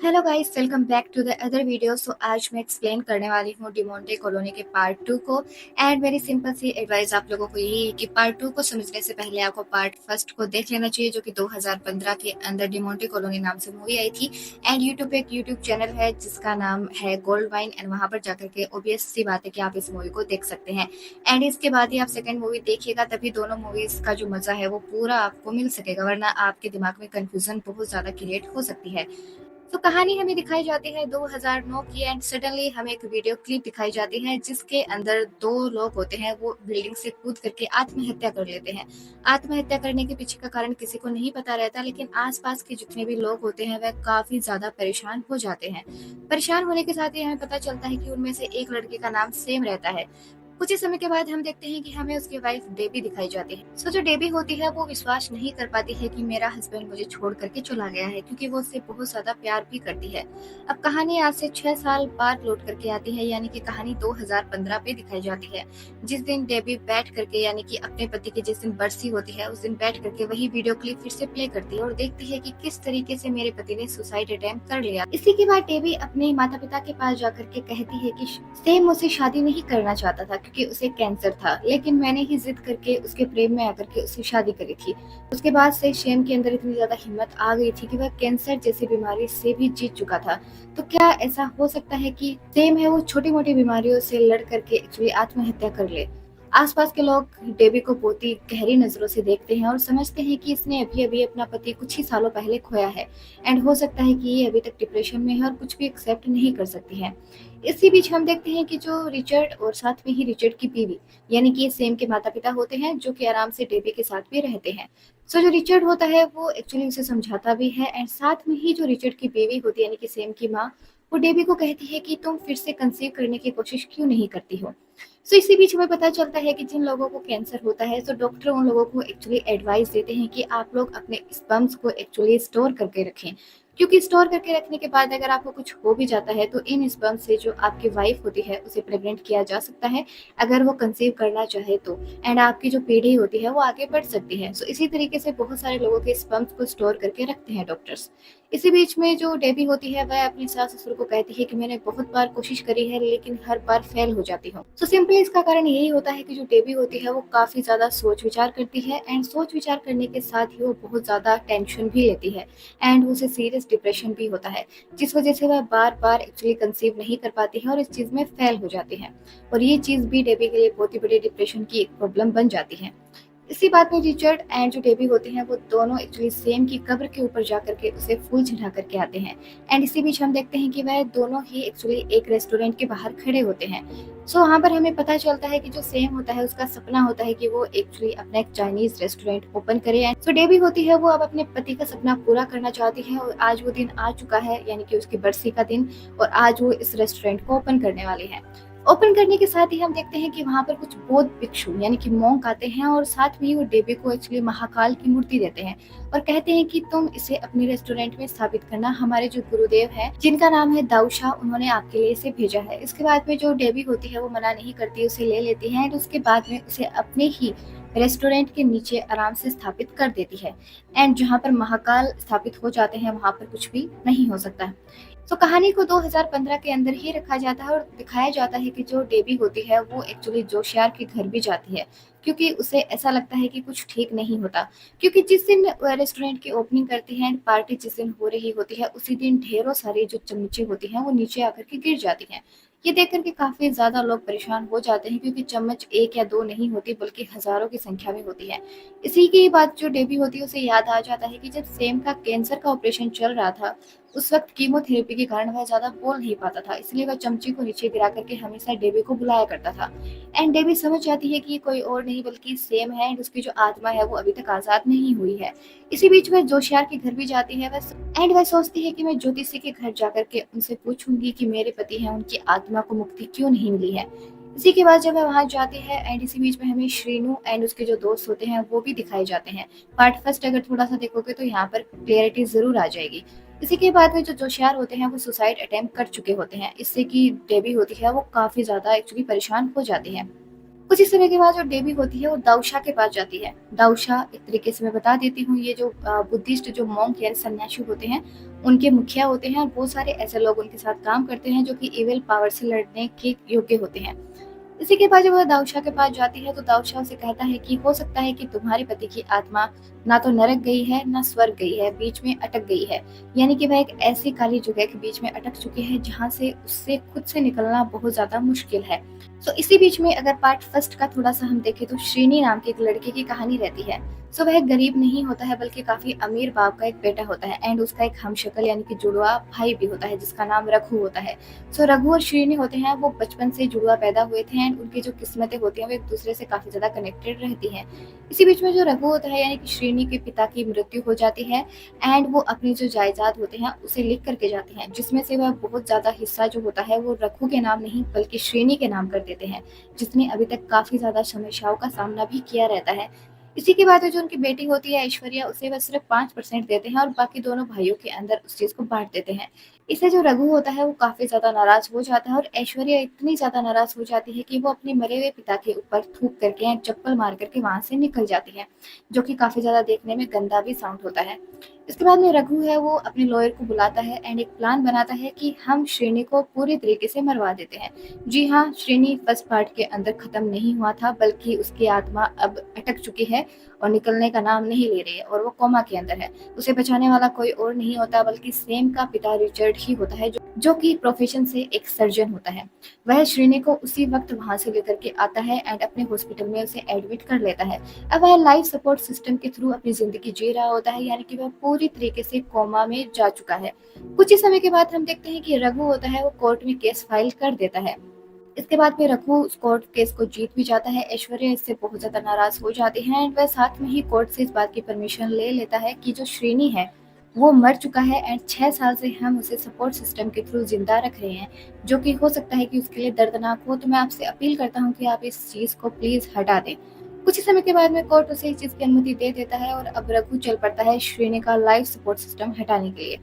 Hello guys, welcome back to the other video. So आज मैं explain करने वाली हूँ डिमोंटे कॉलोनी के पार्ट 2 को। एंड मेरी सिंपल सी एडवाइस आप लोगों को यही है कि पार्ट 2 को समझने से पहले आपको पार्ट फर्स्ट को देख लेना चाहिए, जो कि 2015 के अंदर डिमोंटे कॉलोनी नाम से मूवी आई थी। एंड यूट्यूब पे एक यूट्यूब चैनल है जिसका नाम है गोल्ड वाइन, एंड वहां पर जाकर के ऑब्वियस सी बात है कि आप इस मूवी को देख सकते हैं। एंड इसके बाद ही आप सेकंड मूवी देखिएगा, तभी दोनों मूवीज का जो मजा है वो पूरा आपको मिल सकेगा, वरना आपके दिमाग में कंफ्यूजन बहुत ज्यादा क्रिएट हो सकती है। तो कहानी हमें दिखाई जाती है 2009 की। एंड सडनली हमें एक वीडियो क्लिप दिखाई जाती है जिसके अंदर दो लोग होते हैं, वो बिल्डिंग से कूद करके आत्महत्या कर लेते हैं। आत्महत्या करने के पीछे का कारण किसी को नहीं पता रहता, लेकिन आसपास के जितने भी लोग होते हैं वह काफी ज्यादा परेशान हो जाते हैं। परेशान होने के साथ ही हमें पता चलता है कि उनमें से एक लड़के का नाम सेम रहता है। कुछ ही समय के बाद हम देखते हैं कि हमें उसकी वाइफ डेबी दिखाई जाती है। सो जो डेबी होती है वो विश्वास नहीं कर पाती है कि मेरा हस्बैंड मुझे छोड़ करके चला गया है, क्योंकि वो उससे बहुत ज्यादा प्यार भी करती है। अब कहानी आज से 6 साल बाद लौट करके आती है, यानी कि कहानी 2015 पे दिखाई जाती है। जिस दिन डेबी बैठ करके, यानी कि अपने पति की जिस दिन बरसी होती है, उस दिन बैठ करके वही वीडियो क्लिप फिर से प्ले करती है और देखती है कि किस तरीके से मेरे पति ने सुसाइड अटेम्प्ट कर लिया। इसी के बाद डेबी अपने माता पिता के पास जाकर के कहती है कि सेम मुझसे शादी नहीं करना चाहता था क्योंकि उसे कैंसर था, लेकिन मैंने ही जिद करके उसके प्रेम में आकर के उससे शादी करी थी। उसके बाद से शेम के अंदर इतनी ज्यादा हिम्मत आ गई थी कि वह कैंसर जैसी बीमारी से भी जीत चुका था। तो क्या ऐसा हो सकता है कि सेम है वो छोटी मोटी बीमारियों से लड़ करके एक्चुअली आत्महत्या कर ले? आसपास के लोग डेबी को बहुत ही गहरी नजरों से देखते हैं और समझते हैं कि इसने अभी अभी अपना पति कुछ ही सालों पहले खोया है। एंड हो सकता है कि ये अभी तक डिप्रेशन में है और कुछ भी एक्सेप्ट नहीं कर सकती है। इसी बीच हम देखते हैं कि जो रिचर्ड और साथ में ही रिचर्ड की बीवी, यानी कि सेम के माता पिता होते हैं, जो कि आराम से डेबी के साथ भी रहते हैं। सो जो रिचर्ड होता है वो एक्चुअली उसे समझाता भी है। एंड साथ में ही जो रिचर्ड की बीवी होती है, यानी कि सेम की माँ, वो डेबी को कहती है कि तुम फिर से कंसीव करने की कोशिश क्यों नहीं करती हो। सो इसी बीच हमें पता चलता है कि जिन लोगों को कैंसर होता है, तो डॉक्टर उन लोगों को एक्चुअली एडवाइस देते हैं कि आप लोग अपने स्पर्म्स को एक्चुअली स्टोर करके रखें, क्योंकि स्टोर करके रखने के बाद अगर आपको कुछ हो भी जाता है तो इन स्पर्म से जो आपकी वाइफ होती है उसे प्रेग्नेंट किया जा सकता है, अगर वो कंसीव करना चाहे तो। एंड आपकी जो पीढ़ी होती है वो आगे बढ़ सकती है। सो इसी तरीके से बहुत सारे लोगों के स्पर्म्स को स्टोर करके रखते हैं डॉक्टर्स। इसी बीच में जो डेबी होती है वह अपनी सास ससुर को कहती है कि मैंने बहुत बार कोशिश करी है लेकिन हर बार फेल हो जाती हूँ। सो सिंपली इसका कारण यही होता है कि जो डेबी होती है वो काफी ज्यादा सोच विचार करती है। एंड सोच विचार करने के साथ ही वो बहुत ज्यादा टेंशन भी लेती है। एंड उसे सीरियस डिप्रेशन भी होता है, जिस वजह से वह बार बार एक्चुअली कंसीव नहीं कर पाती है और इस चीज में फेल हो जाती है। और ये चीज भी डेबी के लिए बहुत ही बड़ी डिप्रेशन की एक प्रॉब्लम बन जाती है। इसी बात में रिचर्ड एंड जो डेबी होते हैं वो दोनों एक्चुअली सेम की कब्र के ऊपर जाकर के उसे फूल चढ़ा करके आते हैं। एंड इसी बीच हम देखते हैं कि वह दोनों ही एक्चुअली एक रेस्टोरेंट के बाहर खड़े होते हैं। सो वहां पर हमें पता चलता है कि जो सेम होता है उसका सपना होता है कि वो एक्चुअली अपना एक चाइनीज रेस्टोरेंट ओपन करे। एंड सो डेबी होती है वो अब अपने पति का सपना पूरा करना चाहती है और आज वो दिन आ चुका है, यानी कि उसकी बरसी का दिन। और आज वो इस रेस्टोरेंट को ओपन करने वाली है। ओपन करने के साथ ही हम देखते हैं कि वहां पर कुछ बौद्ध भिक्षु यानी कि मोंक आते हैं और साथ में ही वो डेबी को एक्चुअली महाकाल की मूर्ति देते हैं और कहते हैं कि तुम इसे अपने रेस्टोरेंट में स्थापित करना, हमारे जो गुरुदेव हैं जिनका नाम है दाऊशा, उन्होंने आपके लिए इसे भेजा है। इसके बाद में जो डेबी होती है वो मना नहीं करती, उसे ले लेती है एंड उसके बाद में उसे अपने ही रेस्टोरेंट के नीचे आराम से स्थापित कर देती है। एंड जहाँ पर महाकाल स्थापित हो जाते हैं वहां पर कुछ भी नहीं हो सकता है। तो कहानी को 2015 के अंदर ही रखा जाता है और दिखाया जाता है कि जो डेबी होती है वो एक्चुअली जोशियार के घर भी जाती है, क्योंकि उसे ऐसा लगता है कि कुछ ठीक नहीं होता। क्योंकि जिस दिन रेस्टोरेंट की ओपनिंग करती है, पार्टी जिस दिन हो रही होती है, उसी दिन ढेरों सारी जो चम्मचें होती हैं वो नीचे आकर के गिर जाती हैं। ये देख करके काफी ज्यादा लोग परेशान हो जाते हैं, क्योंकि चम्मच एक या दो नहीं होती बल्कि हजारों की संख्या में होती है। इसी की बात जो डेबी होती है उसे याद आ जाता है कि जब सेम का कैंसर का ऑपरेशन चल रहा था, उस वक्त कीमोथेरेपी के कारण वह ज्यादा बोल नहीं पाता था, इसलिए वह चमची को नीचे गिरा करके हमेशा डेबी को बुलाया करता था। एंड डेबी समझ जाती है कि ये कोई और नहीं बल्कि सेम है, एंड उसकी जो आत्मा है वो अभी तक आजाद नहीं हुई है। इसी बीच वह जोशियार के घर भी जाती है। वह सोचती है कि मैं ज्योतिषी के घर जाकर के उनसे पूछूंगी कि मेरे पति हैं, उनकी आत्मा को मुक्ति क्यों नहीं मिली है। इसी के बाद जब वह वहां जाती है, एंड इसी बीच में हमें श्रीनू एंड उसके जो दोस्त होते हैं वो भी दिखाए जाते हैं। पार्ट फर्स्ट अगर थोड़ा सा देखोगे तो यहाँ पर क्लियरिटी जरूर आ जाएगी। इसी के बाद में जो जोशियार होते हैं वो सुसाइड अटेम्प्ट कर चुके होते हैं, इससे कि डेबी होती है वो काफी ज्यादा एक्चुअली परेशान हो जाती है। कुछ ही समय के बाद जो डेबी होती है वो दाऊशा के पास जाती है। दाऊशा एक तरीके से मैं बता देती हूँ, ये जो बुद्धिस्ट जो मॉन्क या सन्यासी होते हैं, उनके मुखिया होते हैं और बहुत सारे ऐसे लोग उनके साथ काम करते हैं जो कि इविल पावर से लड़ने के योग्य होते हैं। इसी के बाद जब वह दाऊशा के पास जाती है तो दाऊशा उसे कहता है कि हो सकता है कि तुम्हारे पति की आत्मा ना तो नरक गई है ना स्वर्ग गई है, बीच में अटक गई है। यानी कि वह एक ऐसी काली जगह के बीच में अटक चुकी है जहाँ से उससे खुद से निकलना बहुत ज्यादा मुश्किल है। सो इसी बीच में अगर पार्ट फर्स्ट का थोड़ा सा हम देखें तो श्रीनी नाम के एक लड़के की कहानी रहती है। सो वह गरीब नहीं होता है बल्कि काफी अमीर बाप का एक बेटा होता है एंड उसका एक हमशक्ल यानी कि जुड़वा भाई भी होता है जिसका नाम रघु होता है। सो रघु और श्रीनी होते हैं वो बचपन से जुड़वा पैदा हुए थे एंड उनकी जो किस्मतें होती हैं वो एक दूसरे से काफी ज्यादा कनेक्टेड रहती हैं। इसी बीच में जो रघु होता है यानी कि श्रीनी के पिता की मृत्यु हो जाती है एंड वो अपनी जो जायदाद होते हैं उसे लिख करके जाते हैं, जिसमें से वह बहुत ज्यादा हिस्सा जो होता है वो रघु के नाम नहीं बल्कि श्रीनी के नाम कर देते हैं, जिसने अभी तक काफी ज्यादा समस्याओं का सामना भी किया रहता है। इसी के बाद जो उनकी बेटी होती है ऐश्वर्या, उसे वह सिर्फ 5% देते हैं और बाकी दोनों भाइयों के अंदर उस चीज को बांट देते हैं। इससे जो रघु होता है वो काफी ज्यादा नाराज हो जाता है और ऐश्वर्या इतनी ज्यादा नाराज हो जाती है कि वो अपने मरे हुए पिता के ऊपर थूक करके या चप्पल मार करके वहां से निकल जाती है, जो कि काफी ज्यादा देखने में गंदा भी साउंड होता है। इसके बाद में रघु है वो अपने लॉयर को बुलाता है एंड एक प्लान बनाता है कि हम श्रेणी को पूरी तरीके से मरवा देते हैं। जी हाँ, श्रेणी फर्स्ट पार्ट के अंदर खत्म नहीं हुआ था बल्कि उसकी आत्मा अब अटक चुकी है और निकलने का नाम नहीं ले रही है और वो कोमा के अंदर है। उसे बचाने वाला कोई और नहीं होता बल्कि सेम का पिता रिचर्ड ही होता है, जो कि प्रोफेशन से एक सर्जन होता है। वह श्रेणी को उसी वक्त वहां से लेकर के आता है एंड अपने हॉस्पिटल में उसे एडमिट कर लेता है। अब वह लाइफ सपोर्ट सिस्टम के थ्रू अपनी जिंदगी जी रहा होता है, यानी कि वह पूरी तरीके से कोमा में जा चुका है। कुछ ही समय के बाद हम देखते हैं कि रघु होता है वो कोर्ट में केस फाइल कर देता है। इसके बाद में रघु उस कोर्ट केस को जीत भी जाता है। ऐश्वर्या इससे बहुत ज्यादा नाराज हो जाती है एंड वह साथ में ही कोर्ट से इस बात की परमिशन ले लेता है कि जो श्रेणी है वो मर चुका है एंड 6 साल से हम उसे सपोर्ट सिस्टम के थ्रू जिंदा रख रहे हैं, जो कि हो सकता है कि उसके लिए दर्दनाक हो। तो मैं आपसे अपील करता हूँ कि आप इस चीज को प्लीज हटा दें। कुछ ही समय के बाद में कोर्ट उसे इस चीज की अनुमति दे देता है और अब रघु चल पड़ता है श्रेणी का लाइफ सपोर्ट सिस्टम हटाने के लिए।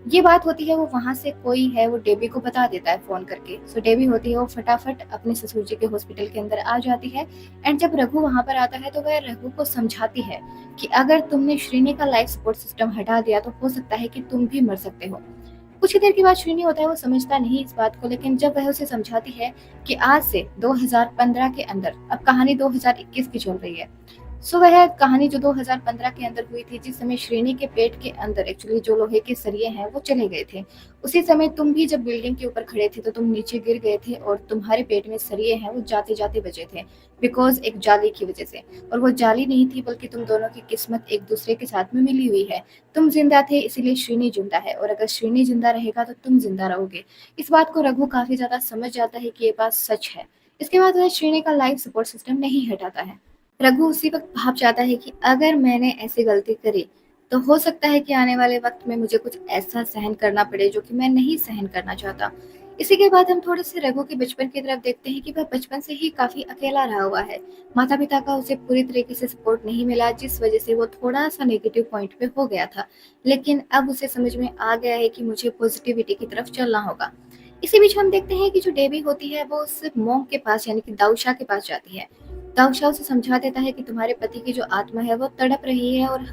ये बात होती है वो वहां से कोई है वो डेबी को बता देता है फोन करके। सो डेबी होती है वो फटाफट अपने ससुर जी के हॉस्पिटल के अंदर आ जाती है एंड जब रघु वहां पर आता है तो वह रघु को समझाती है कि अगर तुमने श्रीनी का लाइफ सपोर्ट सिस्टम हटा दिया तो हो सकता है कि तुम भी मर सकते हो। कुछ ही देर के बाद श्रीनी होता है वो समझता नहीं इस बात को, लेकिन जब वह उसे समझाती है कि आज से 2015 के अंदर, अब कहानी 2021 की चल रही है, सो वह कहानी जो 2015 के अंदर हुई थी जिस समय श्रेणी के पेट के अंदर एक्चुअली जो लोहे के सरिये हैं वो चले गए थे, उसी समय तुम भी जब बिल्डिंग के ऊपर खड़े थे तो तुम नीचे गिर गए थे और तुम्हारे पेट में सरिये हैं वो जाते जाते बचे थे बिकॉज एक जाली की वजह से। और वो जाली नहीं थी बल्कि तुम दोनों की किस्मत एक दूसरे के साथ में मिली हुई है। तुम जिंदा थे इसीलिए श्रेणी जिंदा है और अगर श्रेणी जिंदा रहेगा तो तुम जिंदा रहोगे। इस बात को रघु काफी ज्यादा समझ जाता है कि ये बात सच है। इसके बाद वह श्रेणी का लाइफ सपोर्ट सिस्टम नहीं हटाता है। रघु उसी वक्त भाप जाता है कि अगर मैंने ऐसी गलती करी तो हो सकता है कि आने वाले वक्त में मुझे कुछ ऐसा सहन करना पड़े जो कि मैं नहीं सहन करना चाहता। इसी के बाद हम थोड़े से रघु के बचपन की तरफ देखते हैं कि वह बचपन से ही काफी अकेला रहा हुआ है। माता पिता का उसे पूरी तरीके से सपोर्ट नहीं मिला जिस वजह से वो थोड़ा सा नेगेटिव पॉइंट पे हो गया था, लेकिन अब उसे समझ में आ गया है कि मुझे पॉजिटिविटी की तरफ चलना होगा। इसी बीच हम देखते हैं कि जो डेबी होती है वो उस मोंग के पास यानी कि दाऊशा के पास जाती है। दाऊशा उसे समझा देता है कि तुम्हारे पति की जो आत्मा है वो तड़प रही है और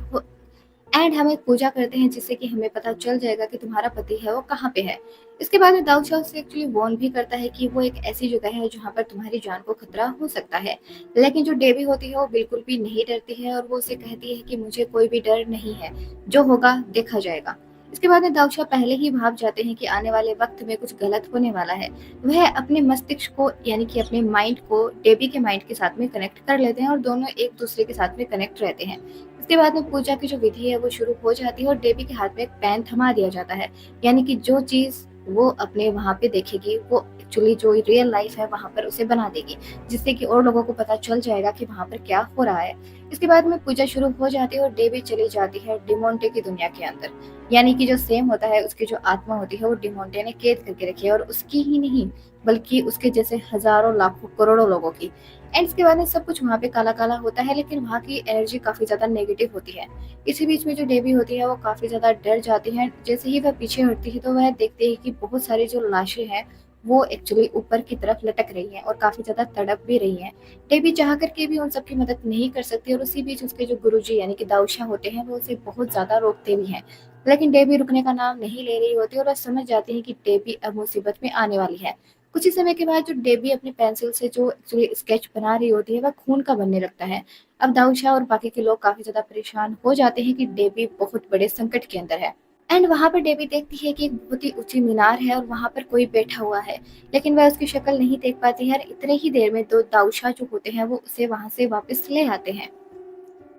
एंड हम एक पूजा करते हैं जिससे कि हमें पता चल जाएगा कि तुम्हारा पति है वो कहाँ पे है। इसके बाद में दाऊशा उससे एक्चुअली वार्न भी करता है कि वो एक ऐसी जगह है जहाँ पर तुम्हारी जान को खतरा हो सकता है, लेकिन जो डेबी होती है वो बिल्कुल भी नहीं डरती है और वो उसे कहती है कि मुझे कोई भी डर नहीं है, जो होगा देखा जाएगा। इसके बाद में दाऊशा पहले ही भाप जाते हैं कि आने वाले वक्त में कुछ गलत होने वाला है। वह अपने मस्तिष्क को यानी कि अपने माइंड को डेबी के माइंड के साथ में कनेक्ट कर लेते हैं और दोनों एक दूसरे के साथ में कनेक्ट रहते हैं। इसके बाद में पूजा की जो विधि है वो शुरू हो जाती है और डेबी के हाथ में एक पेन थमा दिया जाता है, यानी कि जो चीज वो अपने वहां पे देखेगी वो एक्चुअली जो रियल लाइफ है वहां पर उसे बना देगी, जिससे कि और लोगों को पता चल जाएगा कि वहां पर क्या हो रहा है। इसके बाद में पूजा शुरू हो जाती है और डेबी चली जाती है डिमोंटे की दुनिया के अंदर, यानी कि जो सेम होता है उसकी जो आत्मा होती है वो डिमोंटे ने कैद करके रखी है और उसकी ही नहीं बल्कि उसके जैसे हजारों लाखों करोड़ों लोगों की। एंड इसके बाद में सब कुछ वहाँ पे काला काला होता है लेकिन वहाँ की एनर्जी काफी ज्यादा नेगेटिव होती है। इसी बीच में जो डेबी होती है वो काफी ज्यादा डर जाती है। जैसे ही वह पीछे हटती है तो वह देखती है कि बहुत सारी जो लाशें हैं वो एक्चुअली ऊपर की तरफ लटक रही हैं और काफ़ी ज़्यादा तड़प भी रही हैं। डेबी चाह कर के भी उन सब की मदद नहीं कर सकती और उसी बीच उसके जो गुरुजी यानी कि दाऊदशाह होते हैं वो उसे बहुत ज़्यादा रोकते भी हैं। लेकिन डेबी रुकने का नाम नहीं ले रही होती और वो समझ जाती है कि डेबी अब मुसीबत में आने वाली है। कुछ ही समय के बाद जो डेबी अपने पेंसिल से जो एक्चुअली स्केच बना रही होती है वह खून का बनने लगता है। अब दाऊदशाह और बाकी के लोग काफ़ी ज़्यादा परेशान हो जाते हैं कि डेबी बहुत बड़े संकट के अंदर है। एंड वहाँ पर डेबी देखती है कि एक बहुत ही ऊंची मीनार है और वहाँ पर कोई बैठा हुआ है, लेकिन वह उसकी शक्ल नहीं देख पाती है और इतने ही देर में दो दाऊदशाह जो होते हैं वो उसे वहाँ से वापस ले आते हैं।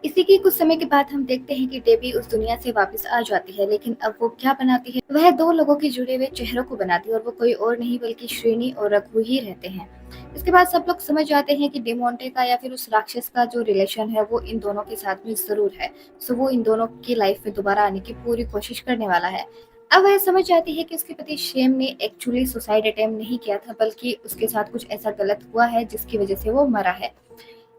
इसी के कुछ समय के बाद हम देखते हैं कि डेबी उस दुनिया से वापस आ जाती है, लेकिन अब वो क्या बनाती है, वह दो लोगों के जुड़े हुए चेहरों को बनाती है और वो कोई और नहीं बल्कि श्रेणी और रघु ही रहते हैं। इसके बाद सब लोग समझ जाते हैं कि डिमोंटे का या फिर उस राक्षस का जो रिलेशन है वो इन दोनों के साथ में जरूर है। सो वो इन दोनों की लाइफ में दोबारा आने की पूरी कोशिश करने वाला है। अब वह समझ जाती है कि उसके पति शेम ने एक्चुअली सुसाइड अटेम्प्ट नहीं किया था, बल्कि उसके साथ कुछ ऐसा गलत हुआ है जिसकी वजह से वो मरा है।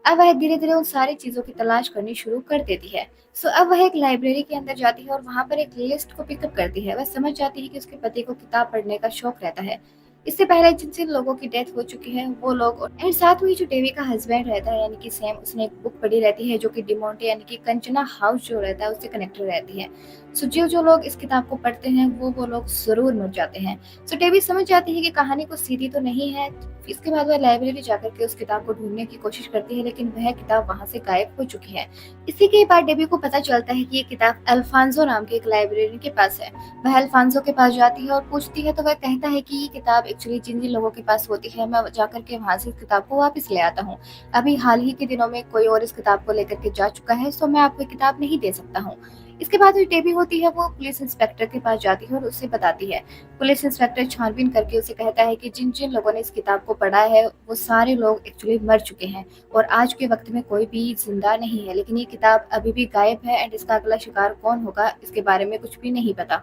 अब वह धीरे-धीरे उन सारी चीज़ों की तलाश करनी शुरू कर देती है। सो अब वह एक लाइब्रेरी के अंदर जाती है और वहाँ पर एक लिस्ट को पिकअप करती है। वह समझ जाती है कि उसके पति को किताब पढ़ने का शौक रहता है। इससे पहले जिन-जिन लोगों की डेथ हो चुकी है वो लोग एंड साथ में ही जो डेवी का हस्बैंड रहता है यानी कि सैम, उसने एक बुक पढ़ी रहती है जो कि डिमोंटे यानी कि कंचना हाउस जो रहता है उससे कनेक्टेड रहती है। सो जो लोग इस किताब को पढ़ते हैं वो लोग ज़रूर मर जाते हैं। सो डेवी समझ जाती है कि कहानी कुछ सीधी तो नहीं है। इसके बाद वह लाइब्रेरी जाकर के उस किताब को ढूंढने की कोशिश करती है, लेकिन वह किताब वहां से गायब हो चुकी है। इसी के बाद डेबी को पता चलता है कि ये किताब अल्फांसो नाम के एक लाइब्रेरियन के पास है। वह अल्फांसो के पास जाती है और पूछती है तो वह कहता है कि ये किताब एक्चुअली जिन जिन लोगों के पास होती है मैं जाकर के वहां से इस किताब को वापस ले आता हूँ। अभी हाल ही के दिनों में कोई और इस किताब को लेकर के जा चुका है, सो मैं आपको ये किताब नहीं दे सकता हूँ। इसके बाद जो डेबी होती है वो पुलिस इंस्पेक्टर के पास जाती है और उससे बताती है। पुलिस इंस्पेक्टर छानबीन करके उसे कहता है कि जिन जिन लोगों ने इस किताब को पढ़ा है वो सारे लोग एक्चुअली मर चुके हैं और आज के वक्त में कोई भी जिंदा नहीं है, लेकिन ये किताब अभी भी गायब है एंड इसका अगला शिकार कौन होगा इसके बारे में कुछ भी नहीं पता।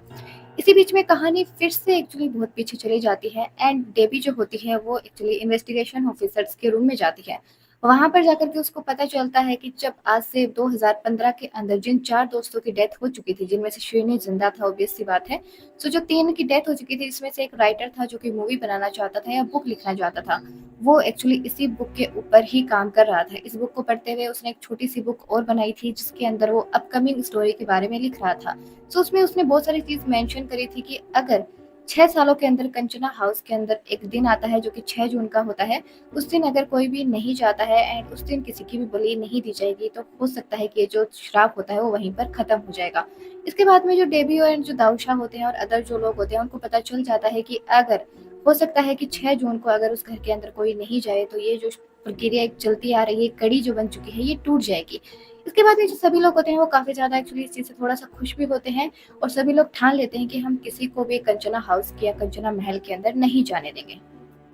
इसी बीच में कहानी फिर से एक्चुअली बहुत पीछे चली जाती है एंड डेबी जो होती है वो एक्चुअली इन्वेस्टिगेशन ऑफिसर्स के रूम में जाती है। वहां पर जाकर के उसको पता चलता है कि जब आज से 2015 के अंदर जिन 4 दोस्तों की डेथ हो चुकी थी, जिनमें से श्रीनी जिंदा था, ऑब्वियस सी बात है। सो जो 3 की डेथ हो चुकी थी, जिसमें से एक राइटर था जो कि मूवी बनाना चाहता था या बुक लिखना चाहता था, वो एक्चुअली इसी बुक के ऊपर ही काम कर रहा था। इस बुक को पढ़ते हुए उसने एक छोटी सी बुक और बनाई थी जिसके अंदर वो अपकमिंग स्टोरी के बारे में लिख रहा था। सो उसमें उसने बहुत सारी चीज मेंशन करी थी कि अगर 6 सालों के अंदर कंचना हाउस के अंदर एक दिन आता है जो कि 6 जून का होता है, उस दिन अगर कोई भी नहीं जाता है एंड उस दिन किसी की भी बलि नहीं दी जाएगी तो हो सकता है कि ये जो श्राप होता है वो वहीं पर खत्म हो जाएगा। इसके बाद में जो डेबी और जो दाऊदशाह होते हैं और अदर जो लोग होते हैं उनको पता चल जाता है कि अगर हो सकता है कि 6 जून को अगर उस घर के अंदर कोई नहीं जाए तो ये जो प्रक्रिया एक चलती आ रही है, कड़ी जो बन चुकी है, ये टूट जाएगी। इसके बाद में जो सभी लोग होते हैं वो काफी ज्यादा एक्चुअली इस चीज से थोड़ा सा खुश भी होते हैं और सभी लोग ठान लेते हैं कि हम किसी को भी कंचना हाउस के या कंचना महल के अंदर नहीं जाने देंगे।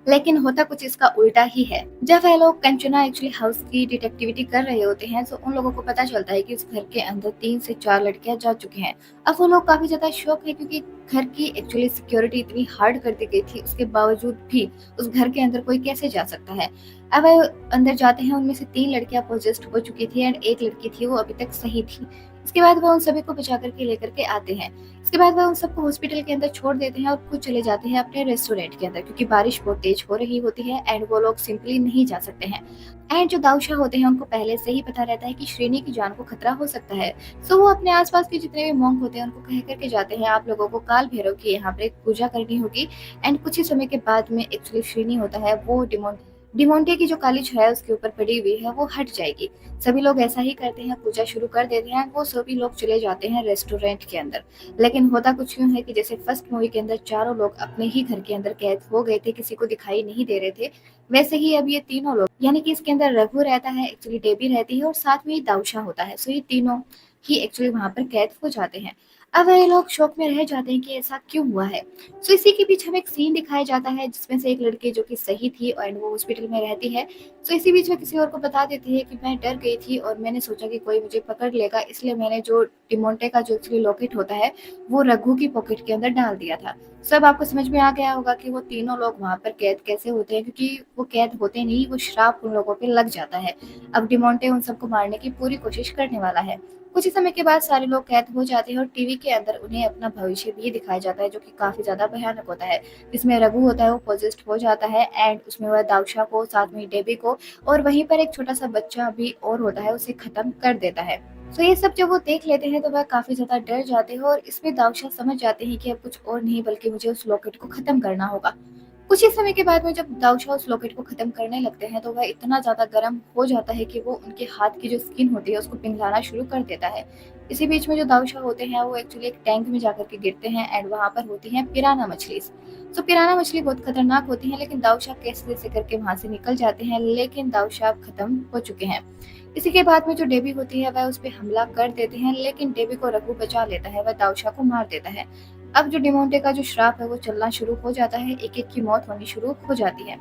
लेकिन होता कुछ इसका उल्टा ही है। जब वह लोग कंचना एक्चुअली हाउस की डिटेक्टिविटी कर रहे होते हैं तो उन लोगों को पता चलता है कि उस घर के अंदर 3 से 4 लड़कियां जा चुकी हैं। अब वो लोग काफी ज्यादा शॉक है क्योंकि घर की एक्चुअली सिक्योरिटी इतनी हार्ड कर दी गई थी, उसके बावजूद भी उस घर के अंदर कोई कैसे जा सकता है। अब वह अंदर जाते हैं, उनमें से 3 लड़कियां पोजेस्ड हो चुकी थी एंड एक लड़की थी वो अभी तक सही थी। इसके बाद वह उन सभी को बचा करके लेकर के आते हैं। इसके बाद वह उन सबको हॉस्पिटल के अंदर छोड़ देते हैं और खुद चले जाते हैं अपने रेस्टोरेंट के अंदर क्योंकि बारिश बहुत तेज हो रही होती है एंड वो लोग सिंपली नहीं जा सकते हैं। एंड जो दाऊदशाह होते हैं उनको पहले से ही पता रहता है कि श्रेणी की जान को खतरा हो सकता है। सो वो अपने आसपास के जितने भी मॉन्क होते हैं उनको कह करके जाते हैं आप लोगों को काल भैरव की यहाँ पर एक पूजा करनी होगी एंड कुछ ही समय के बाद में एक्चुअली श्रेणी होता है वो डिमोंटे की जो काली छाया उसके ऊपर पड़ी हुई है वो हट जाएगी। सभी लोग ऐसा ही करते हैं, पूजा शुरू कर देते हैं। वो सभी लोग चले जाते हैं रेस्टोरेंट के अंदर। लेकिन होता कुछ यूं है कि जैसे फर्स्ट मूवी के अंदर चारों लोग अपने ही घर के अंदर कैद हो गए थे, किसी को दिखाई नहीं दे रहे थे, वैसे ही अब ये तीनों लोग यानी कि इसके अंदर रघु रहता है, एक्चुअली डेबी रहती है और साथ में ही दाऊदशाह होता है। सो ये तीनों ही एक्चुअली वहां पर कैद हो जाते हैं। अब ये लोग शौक में रह जाते हैं कि ऐसा क्यों हुआ है। सो इसी के बीच हमें एक सीन दिखाया जाता है जिसमें से एक लड़की जो कि सही थी एंड वो हॉस्पिटल में रहती है। तो इसी बीच में किसी और को बता देती है कि मैं डर गई थी और मैंने सोचा कि कोई मुझे पकड़ लेगा, इसलिए मैंने जो डिमोंटे का जो एक्चुअली लॉकेट होता है वो रघु की पॉकेट के अंदर डाल दिया था। सब आपको समझ में आ गया होगा कि वो तीनों लोग वहाँ पर कैद कैसे होते हैं, क्योंकि वो कैद होते नहीं, वो श्राप उन लोगों पे लग जाता है। अब डिमोंटे उन सबको मारने की पूरी कोशिश करने वाला है। कुछ ही समय के बाद सारे लोग कैद हो जाते हैं और टीवी के अंदर उन्हें अपना भविष्य भी दिखाया जाता है, जो कि काफी ज्यादा भयानक होता है। जिसमें रघु होता है वो पोजेस्ड हो जाता है एंड उसमें वह दाऊशा को, साथ में डेबी को और वहीं पर एक छोटा सा बच्चा भी और होता है उसे खत्म कर देता है। तो ये सब जब वो देख लेते हैं तो वह काफी ज्यादा डर जाते हैं और इसमें दाऊशा समझ जाते हैं कि अब कुछ और नहीं बल्कि मुझे उस लॉकेट को खत्म करना होगा। कुछ ही समय के बाद में जब दाऊशा उस लॉकेट को खत्म करने लगते हैं तो वह इतना ज्यादा गर्म हो जाता है कि वो उनके हाथ की जो स्किन होती है उसको पिघलाना शुरू कर देता है। इसी बीच में जो दाऊशा होते हैं वो एक्चुअली एक टैंक में जाकर के गिरते हैं एंड वहां पर होती है पिराना मछली। तो पिराना मछली बहुत खतरनाक होती है, लेकिन दाऊशा कैसे कैसे करके वहां से निकल जाते हैं, लेकिन दाऊशा खत्म हो चुके हैं। इसी के बाद में जो डेबी होती है वह उस पर हमला कर देते हैं, लेकिन डेबी को रघु बचा लेता है, वह दाऊशा को मार देता है। अब जो डिमोंटे का जो श्राप है वो चलना शुरू हो जाता है, एक एक की मौत होनी शुरू हो जाती है।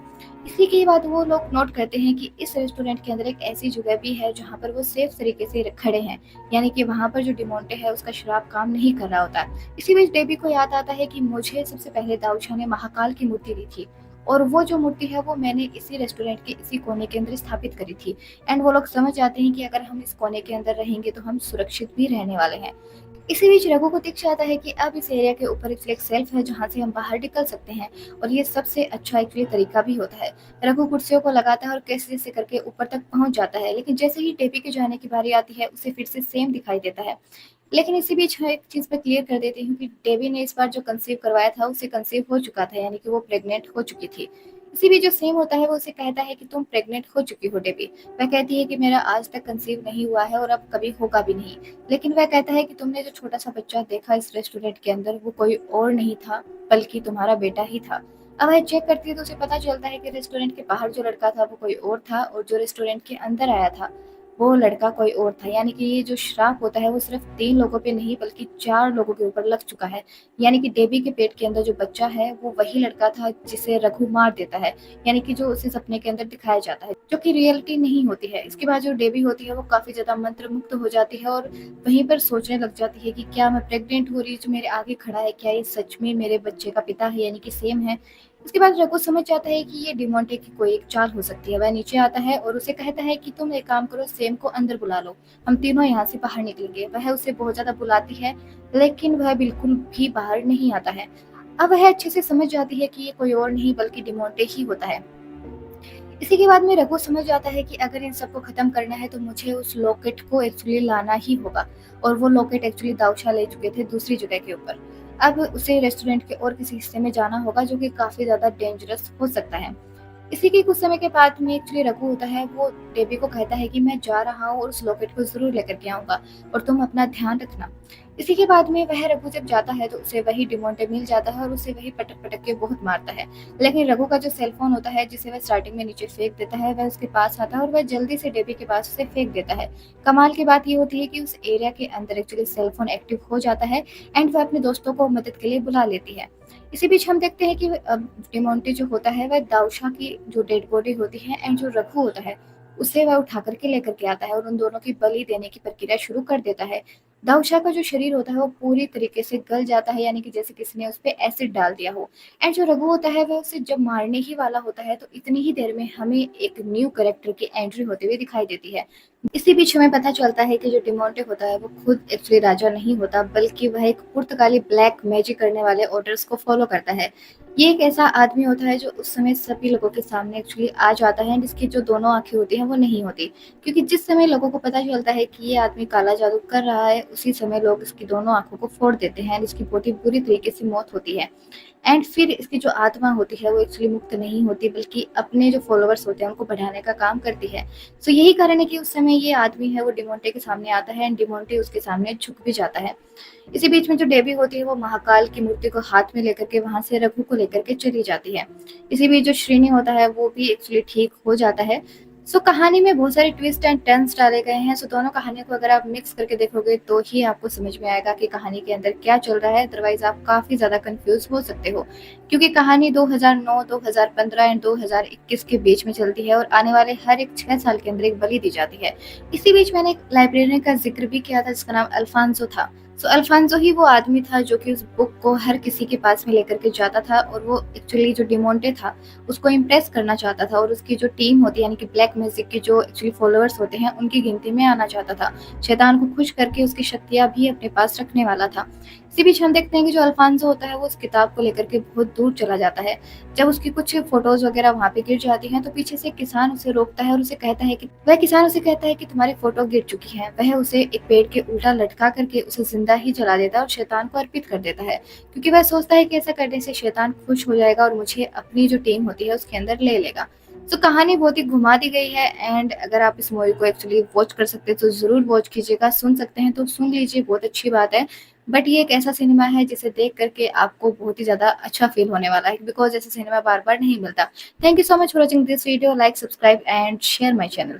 इसी के बाद वो लोग नोट करते हैं कि इस रेस्टोरेंट के अंदर एक ऐसी जगह भी है जहाँ पर वो सेफ तरीके से खड़े हैं, यानी कि वहां पर जो डिमोंटे है उसका श्राप काम नहीं कर रहा होता। इसी बीच डेबी को याद आता है कि मुझे सबसे पहले दाऊशा ने महाकाल की मूर्ति दी थी और वो जो मूर्ति है वो मैंने इसी रेस्टोरेंट के इसी कोने के अंदर स्थापित करी थी। एंड वो लोग समझ जाते हैं कि अगर हम इस कोने के अंदर रहेंगे तो हम सुरक्षित भी रहने वाले हैं। इसी बीच रघु को दिख जाता है कि अब इस एरिया के ऊपर एक सेल्फ है जहाँ से हम बाहर निकल सकते हैं और ये सबसे अच्छा एक्चुअली तरीका भी होता है। रघु कुर्सियों को लगाता है और कैसे जैसे करके ऊपर तक पहुंच जाता है, लेकिन जैसे ही डेबी के जाने की बारी आती है उसे फिर से सेम दिखाई देता है। लेकिन इसी बीच मैं एक चीज पे क्लियर कर देती हूँ कि डेबी ने इस बार जो कंसीव करवाया था उसे कंसीव हो चुका था, यानी कि वो प्रेग्नेंट हो चुकी थी। इसी बीच जो सेम होता है वो उसे कहता है कि तुम प्रेग्नेंट हो चुकी हो डेबी। वह कहती है कि मेरा आज तक कंसीव नहीं हुआ है और अब कभी होगा भी नहीं। लेकिन वह कहता है कि तुमने जो छोटा सा बच्चा देखा इस रेस्टोरेंट के अंदर वो कोई और नहीं था बल्कि तुम्हारा बेटा ही था। अब वह चेक करती है तो उसे पता चलता है कि रेस्टोरेंट के बाहर जो लड़का था वो कोई और था और जो रेस्टोरेंट के अंदर आया था वो लड़का कोई और था। यानी कि ये जो श्राप होता है वो सिर्फ 3 लोगों पे नहीं बल्कि 4 लोगों के ऊपर लग चुका है। यानी कि डेबी के पेट के अंदर जो बच्चा है वो वही लड़का था जिसे रघु मार देता है, यानी कि जो उसे सपने के अंदर दिखाया जाता है, जो कि रियलिटी नहीं होती है। इसके बाद जो डेबी होती है वो काफी ज्यादा मंत्र मुक्त हो जाती है और वहीं पर सोचने लग जाती है कि क्या मैं प्रेग्नेंट हो रही जो मेरे आगे खड़ा है, क्या ये सच में मेरे बच्चे का पिता है, यानी कि सेम है। उसके बाद रघु समझ जाता है कि ये डिमोंटे की कोई एक चाल हो सकती है। वह नीचे आता है और उसे कहता है कि तुम एक काम करो, सेम को अंदर बुला लो, हम तीनों यहाँ से बाहर निकलेंगे। वह उसे बहुत ज्यादा बुलाती है लेकिन वह बिल्कुल भी बाहर नहीं आता है। अब वह अच्छे से समझ जाती है कि ये कोई और नहीं बल्कि डिमोंटे ही होता है। इसी के बाद में रघु समझ जाता है कि अगर इन सबको खत्म करना है तो मुझे उस लॉकेट को एक्चुअली लाना ही होगा, और वो लॉकेट एक्चुअली दाऊशा ले चुके थे दूसरी जगह के ऊपर। अब उसे रेस्टोरेंट के और किसी हिस्से में जाना होगा जो कि काफी ज्यादा डेंजरस हो सकता है। इसी के कुछ समय के बाद में एक्चुअली रघु होता है वो डेबी को कहता है कि मैं जा रहा हूँ और उस लॉकेट को जरूर लेकर के आऊंगा और तुम अपना ध्यान रखना। इसी के बाद में वह रघु जब जाता है तो उसे वही डिमोंटे मिल जाता है और उसे वही पटक पटक के बहुत मारता है। लेकिन रघु का जो सेलफोन होता है जिसे वह स्टार्टिंग में नीचे फेंक देता है वह उसके पास आता है और वह जल्दी से डेबी के पास उसे फेंक देता है। कमाल की बात ये होती है कि उस एरिया के अंदर एक्चुअली सेलफोन एक्टिव हो जाता है एंड वह अपने दोस्तों को मदद के लिए बुला लेती है। इसी बीच हम देखते हैं कि अब डिमोंटे जो होता है वह दाऊशा की जो डेड बॉडी होती है एंड जो रघु होता है उसे वह उठा करके लेकर के आता है और उन दोनों की बलि देने की प्रक्रिया शुरू कर देता है। दाऊशा का जो शरीर होता है वो पूरी तरीके से गल जाता है, यानी कि जैसे किसी ने उस पे एसिड डाल दिया हो। एंड जो रघु होता है वह उसे जब मारने ही वाला होता है तो इतनी ही देर में हमें एक न्यू कैरेक्टर की एंट्री होते हुए दिखाई देती है। इसी बीच हमें पता चलता है कि जो डिमोंटे होता है वो खुद एक्चुअली राजा नहीं होता बल्कि वह एक पुर्तगाली ब्लैक मैजिक करने वाले ऑर्डर्स को फॉलो करता है। ये एक ऐसा आदमी होता है जो उस समय सभी लोगों के सामने एक्चुअली आ जाता है जिसकी जो दोनों आंखें होती हैं वो नहीं होती, क्योंकि जिस समय लोगों को पता चलता है कि ये आदमी काला जादू कर रहा है उसी समय लोग इसकी दोनों आंखों को फोड़ देते हैं, इसकी बहुत ही बुरी तरीके से मौत होती है। एंड फिर इसकी जो आत्मा होती है वो एक्चुअली मुक्त नहीं होती बल्कि अपने जो फॉलोअर्स होते हैं उनको बढ़ाने का काम करती है। सो यही कारण है कि उस समय ये आदमी है वो डिमोंटे के सामने आता है एंड डिमोंटे उसके सामने झुक भी जाता है। इसी बीच में जो डेबी होती है वो महाकाल की मूर्ति को हाथ में लेकर के वहां से रघु को लेकर के चली जाती है। इसी बीच जो श्रीनी होता है वो भी एक्चुअली ठीक हो जाता है। सो कहानी में बहुत सारे ट्विस्ट एंड टर्न्स डाले गए हैं। सो दोनों कहानियों को अगर आप मिक्स करके देखोगे तो ही आपको समझ में आएगा कि कहानी के अंदर क्या चल रहा है, अदरवाइज आप काफ़ी ज़्यादा कंफ्यूज हो सकते हो, क्योंकि कहानी 2009, 2015 एंड 2021 के बीच में चलती है और आने वाले हर एक 6 साल के अंदर एक बलि दी जाती है। इसी बीच मैंने एक लाइब्रेरियन का जिक्र भी किया था जिसका नाम अल्फांसो था। सो अल्फांसो ही वो आदमी था जो कि उस बुक को हर किसी के पास में लेकर के जाता था, और वो एक्चुअली जो डिमोंटे था उसको इम्प्रेस करना चाहता था, और उसकी जो टीम होती है यानी कि ब्लैक मैजिक के जो एक्चुअली फॉलोअर्स होते हैं उनकी गिनती में आना चाहता था। शैतान को खुश करके उसकी शक्तियाँ भी अपने पास रखने वाला था। इसी बीच हम देखते हैं कि जो अल्फांसो होता है वो उस किताब को लेकर के बहुत दूर चला जाता है। जब उसकी कुछ फोटोज वगैरह वहाँ पे गिर जाती हैं तो पीछे से एक किसान उसे रोकता है और उसे कहता है कि वह किसान उसे कहता है कि तुम्हारी फोटो गिर चुकी है। वह उसे एक पेड़ के उल्टा लटका करके उसे जिंदा ही जला देता है और शैतान को अर्पित कर देता है, क्योंकि वह सोचता है कि ऐसा करने से शैतान खुश हो जाएगा और मुझे अपनी जो टीम होती है उसके अंदर ले लेगा। तो कहानी बहुत ही घुमा दी गई है, एंड अगर आप इस मूवी को एक्चुअली वॉच कर सकते हैं तो ज़रूर वॉच कीजिएगा। सुन सकते हैं तो सुन लीजिए, बहुत अच्छी बात है। बट ये एक ऐसा सिनेमा है जिसे देख करके आपको बहुत ही ज़्यादा अच्छा फ़ील होने वाला है, बिकॉज़ ऐसा सिनेमा बार-बार नहीं मिलता। Thank you so much for watching this video. Like, subscribe and share my channel.